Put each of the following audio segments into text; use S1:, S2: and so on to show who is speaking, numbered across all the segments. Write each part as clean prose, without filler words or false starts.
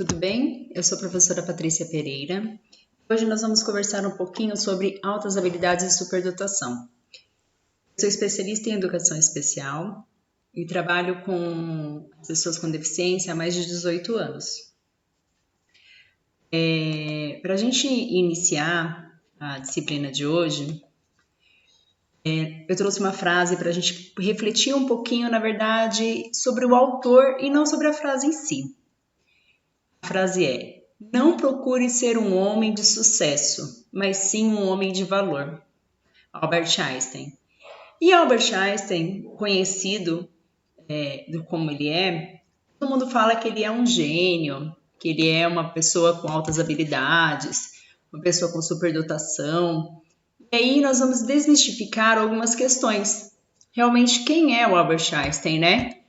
S1: Tudo bem? Eu sou a professora Patrícia Pereira. Hoje nós vamos conversar um pouquinho sobre altas habilidades e superdotação. Eu sou especialista em educação especial e trabalho com pessoas com deficiência há mais de 18 anos. Para a gente iniciar a disciplina de hoje, eu trouxe uma frase para a gente refletir um pouquinho, na verdade, sobre o autor e não sobre a frase em si. A frase é: não procure ser um homem de sucesso, mas sim um homem de valor. Albert Einstein. E Albert Einstein, conhecido como ele é, todo mundo fala que ele é um gênio, que ele é uma pessoa com altas habilidades, uma pessoa com superdotação. E aí nós vamos desmistificar algumas questões. Realmente, quem é o Albert Einstein, né?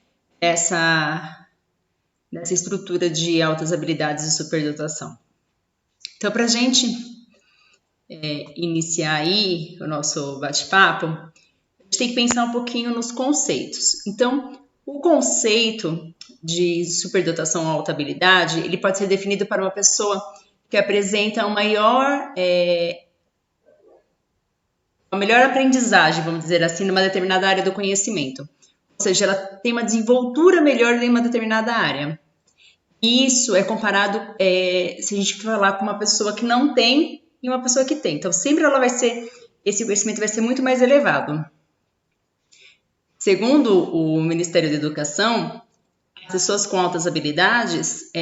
S1: Nessa estrutura de altas habilidades e superdotação. Então, para a gente iniciar aí o nosso bate-papo, a gente tem que pensar um pouquinho nos conceitos. Então, o conceito de superdotação ou alta habilidade, ele pode ser definido para uma pessoa que apresenta uma melhor aprendizagem, vamos dizer assim, numa determinada área do conhecimento. Ou seja, ela tem uma desenvoltura melhor em uma determinada área. Isso é comparado, se a gente falar com uma pessoa que não tem e uma pessoa que tem. Então, sempre esse conhecimento vai ser muito mais elevado. Segundo o Ministério da Educação, as pessoas com altas habilidades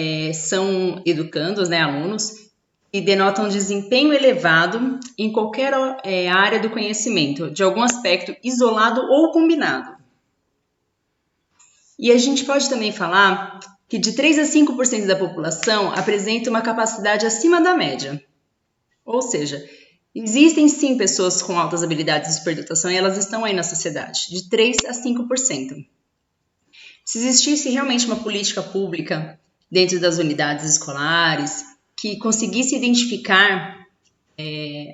S1: são educandos, né, alunos, e denotam desempenho elevado em qualquer área do conhecimento, de algum aspecto isolado ou combinado. E a gente pode também falar que de 3 a 5% da população apresenta uma capacidade acima da média. Ou seja, existem sim pessoas com altas habilidades de superdotação e elas estão aí na sociedade, de 3 a 5%. Se existisse realmente uma política pública dentro das unidades escolares que conseguisse identificar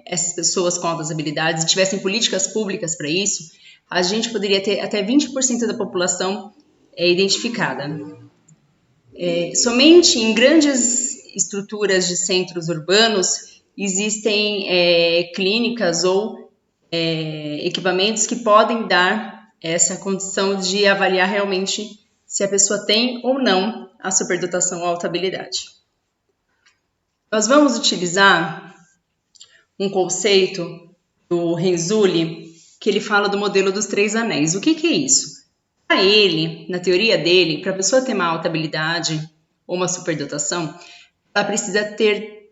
S1: essas pessoas com altas habilidades e tivessem políticas públicas para isso, a gente poderia ter até 20% da população identificada. Somente em grandes estruturas de centros urbanos existem clínicas ou equipamentos que podem dar essa condição de avaliar realmente se a pessoa tem ou não a superdotação ou alta habilidade. Nós vamos utilizar um conceito do Renzulli, que ele fala do modelo dos 3 anéis. O que é isso? Para ele, na teoria dele, para a pessoa ter uma alta habilidade ou uma superdotação, ela precisa ter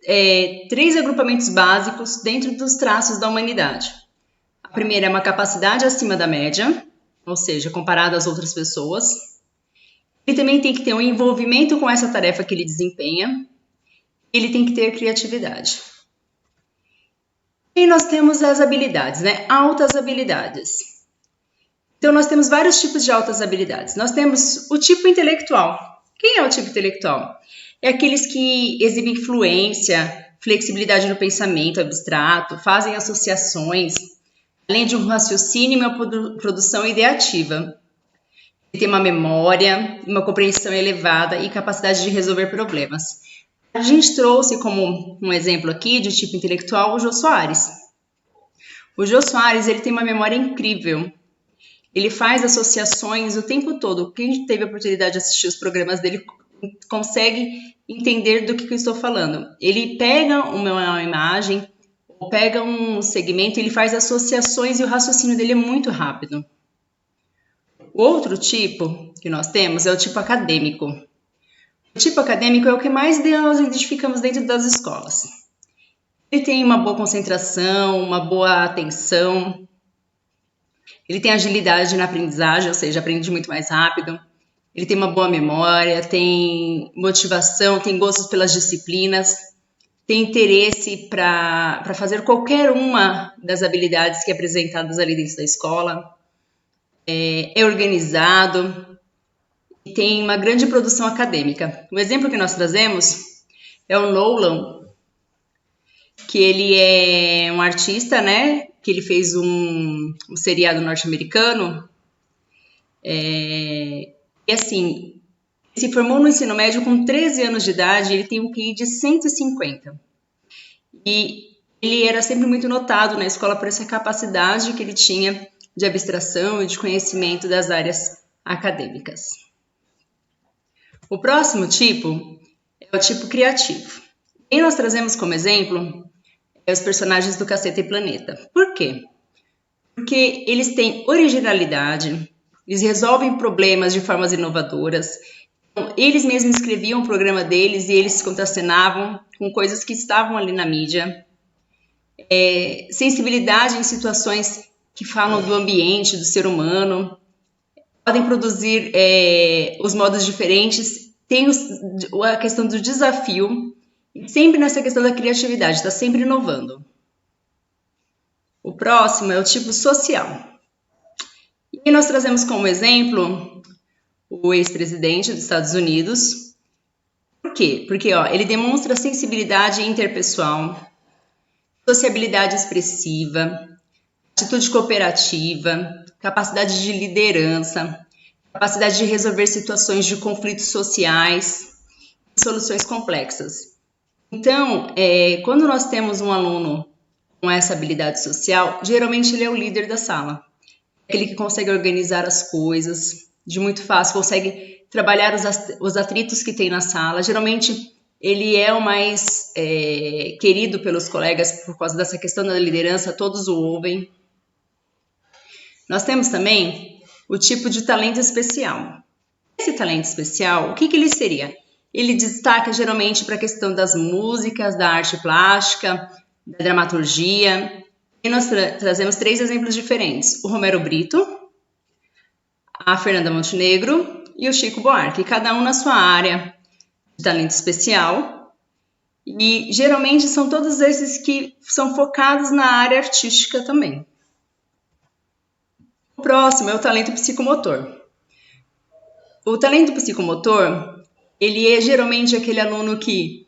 S1: 3 agrupamentos básicos dentro dos traços da humanidade. A primeira é uma capacidade acima da média, ou seja, comparado às outras pessoas. Ele também tem que ter um envolvimento com essa tarefa que ele desempenha. Ele tem que ter criatividade. E nós temos as habilidades, né? Altas habilidades. Então, nós temos vários tipos de altas habilidades. Nós temos o tipo intelectual. Quem é o tipo intelectual? É aqueles que exibem fluência, flexibilidade no pensamento abstrato, fazem associações, além de um raciocínio e uma produção ideativa. Ele tem uma memória, uma compreensão elevada e capacidade de resolver problemas. A gente trouxe como um exemplo aqui de tipo intelectual o Jô Soares. O Jô Soares, ele tem uma memória incrível. Ele faz associações o tempo todo. Quem teve a oportunidade de assistir os programas dele consegue entender do que eu estou falando. Ele pega uma imagem, ou pega um segmento, ele faz associações e o raciocínio dele é muito rápido. O outro tipo que nós temos é o tipo acadêmico. O tipo acadêmico é o que mais nós identificamos dentro das escolas. Ele tem uma boa concentração, uma boa atenção. Ele tem agilidade na aprendizagem, ou seja, aprende muito mais rápido. Ele tem uma boa memória, tem motivação, tem gostos pelas disciplinas, tem interesse para fazer qualquer uma das habilidades que é apresentadas ali dentro da escola. É organizado e tem uma grande produção acadêmica. O exemplo que nós trazemos é o Nolan, que ele é um artista, né? Que ele fez um seriado norte-americano. E assim, se formou no ensino médio com 13 anos de idade, ele tem um QI de 150. E ele era sempre muito notado na escola por essa capacidade que ele tinha de abstração e de conhecimento das áreas acadêmicas. O próximo tipo é o tipo criativo. E nós trazemos como exemplo os personagens do Caceta e Planeta. Por quê? Porque eles têm originalidade, eles resolvem problemas de formas inovadoras. Então, eles mesmos escreviam o programa deles e eles contracenavam com coisas que estavam ali na mídia. Sensibilidade em situações que falam do ambiente, do ser humano. Podem produzir os modos diferentes. Tem a questão do desafio. E sempre nessa questão da criatividade, está sempre inovando. O próximo é o tipo social. E nós trazemos como exemplo o ex-presidente dos Estados Unidos. Por quê? Porque ele demonstra sensibilidade interpessoal, sociabilidade expressiva, atitude cooperativa, capacidade de liderança, capacidade de resolver situações de conflitos sociais, soluções complexas. Então, quando nós temos um aluno com essa habilidade social, geralmente ele é o líder da sala. Aquele que consegue organizar as coisas de muito fácil, consegue trabalhar os atritos que tem na sala. Geralmente, ele é o mais querido pelos colegas por causa dessa questão da liderança, todos o ouvem. Nós temos também o tipo de talento especial. Esse talento especial, o que ele seria? Ele destaca geralmente para a questão das músicas, da arte plástica, da dramaturgia. E nós trazemos 3 exemplos diferentes. O Romero Brito, a Fernanda Montenegro e o Chico Buarque, cada um na sua área de talento especial. E geralmente são todos esses que são focados na área artística também. O próximo é o talento psicomotor. O talento psicomotor, ele é geralmente aquele aluno que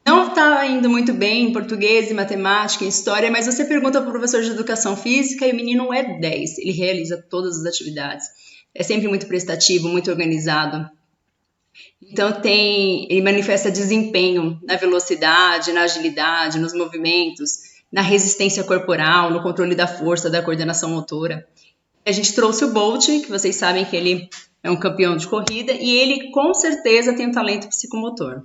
S1: não está indo muito bem em português, em matemática, em história, mas você pergunta para o professor de educação física e o menino é 10. Ele realiza todas as atividades. É sempre muito prestativo, muito organizado. Então, ele manifesta desempenho na velocidade, na agilidade, nos movimentos, na resistência corporal, no controle da força, da coordenação motora. A gente trouxe o Bolt, que vocês sabem que ele é um campeão de corrida, e ele com certeza tem um talento psicomotor.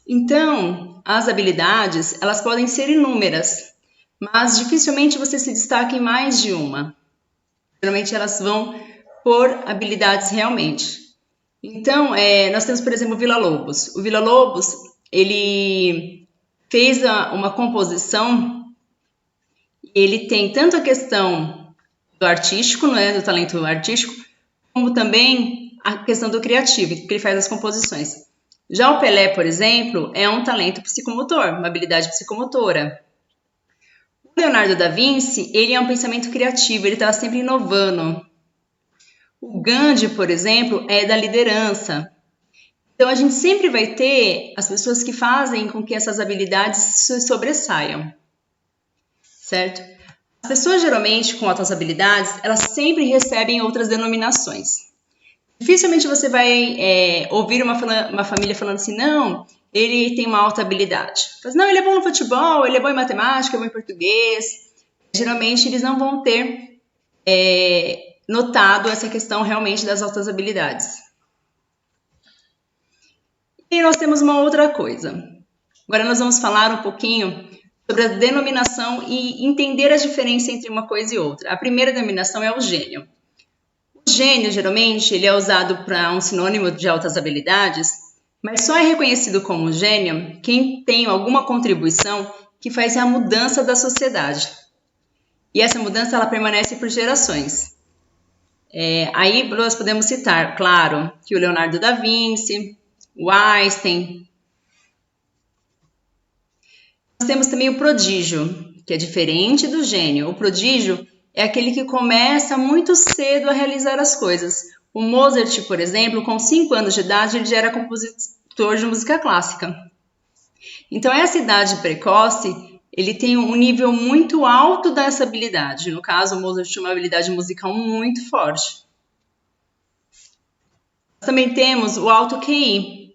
S1: Então, as habilidades, elas podem ser inúmeras, mas dificilmente você se destaca em mais de uma. Geralmente elas vão por habilidades realmente. Então, nós temos, por exemplo, o Villa-Lobos. O Villa-Lobos, ele fez uma composição, ele tem tanto a questão do artístico, do talento artístico, como também a questão do criativo, que ele faz as composições. Já o Pelé, por exemplo, é um talento psicomotor, uma habilidade psicomotora. O Leonardo da Vinci, ele é um pensamento criativo, ele está sempre inovando. O Gandhi, por exemplo, é da liderança. Então, a gente sempre vai ter as pessoas que fazem com que essas habilidades se sobressaiam, certo? As pessoas, geralmente, com altas habilidades, elas sempre recebem outras denominações. Dificilmente você vai ouvir uma família falando assim, não, ele tem uma alta habilidade. Mas não, ele é bom no futebol, ele é bom em matemática, é bom em português. Geralmente eles não vão ter notado essa questão realmente das altas habilidades. E nós temos uma outra coisa. Agora nós vamos falar um pouquinho sobre a denominação e entender a diferença entre uma coisa e outra. A primeira denominação é o gênio. O gênio, geralmente, ele é usado para um sinônimo de altas habilidades, mas só é reconhecido como gênio quem tem alguma contribuição que faz a mudança da sociedade. E essa mudança, ela permanece por gerações. Aí nós podemos citar, claro, que o Leonardo da Vinci, o Einstein. Nós temos também o prodígio, que é diferente do gênio. O prodígio é aquele que começa muito cedo a realizar as coisas. O Mozart, por exemplo, com 5 anos de idade, ele já era compositor de música clássica. Então, essa idade precoce, ele tem um nível muito alto dessa habilidade. No caso, o Mozart tinha uma habilidade musical muito forte. Nós também temos o alto QI.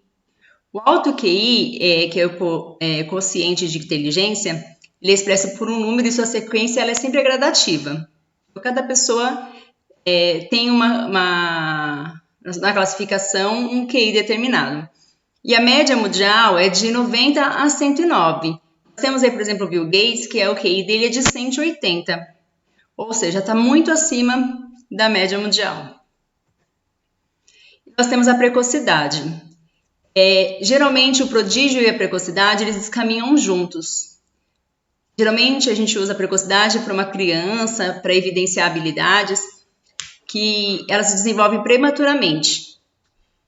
S1: O alto QI, que é o quociente de inteligência, ele é expresso por um número e sua sequência ela é sempre gradativa. Cada pessoa tem na classificação um QI determinado. E a média mundial é de 90 a 109. Nós temos aí, por exemplo, o Bill Gates, que o QI dele é de 180. Ou seja, está muito acima da média mundial. Nós temos a precocidade. Geralmente, o prodígio e a precocidade, eles caminham juntos. Geralmente, a gente usa a precocidade para uma criança, para evidenciar habilidades que elas se desenvolvem prematuramente.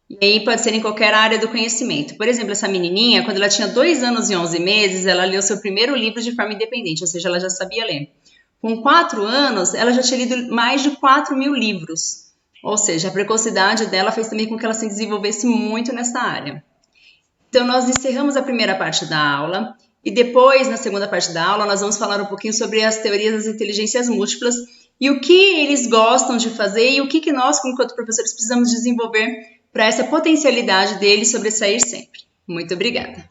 S1: E aí pode ser em qualquer área do conhecimento. Por exemplo, essa menininha, quando ela tinha 2 anos e 11 meses, ela leu seu primeiro livro de forma independente, ou seja, ela já sabia ler. Com 4 anos, ela já tinha lido mais de 4.000 livros. Ou seja, a precocidade dela fez também com que ela se desenvolvesse muito nessa área. Então, nós encerramos a primeira parte da aula e depois, na segunda parte da aula, nós vamos falar um pouquinho sobre as teorias das inteligências múltiplas e o que eles gostam de fazer e o que nós, enquanto professores, precisamos desenvolver para essa potencialidade deles sobressair sempre. Muito obrigada!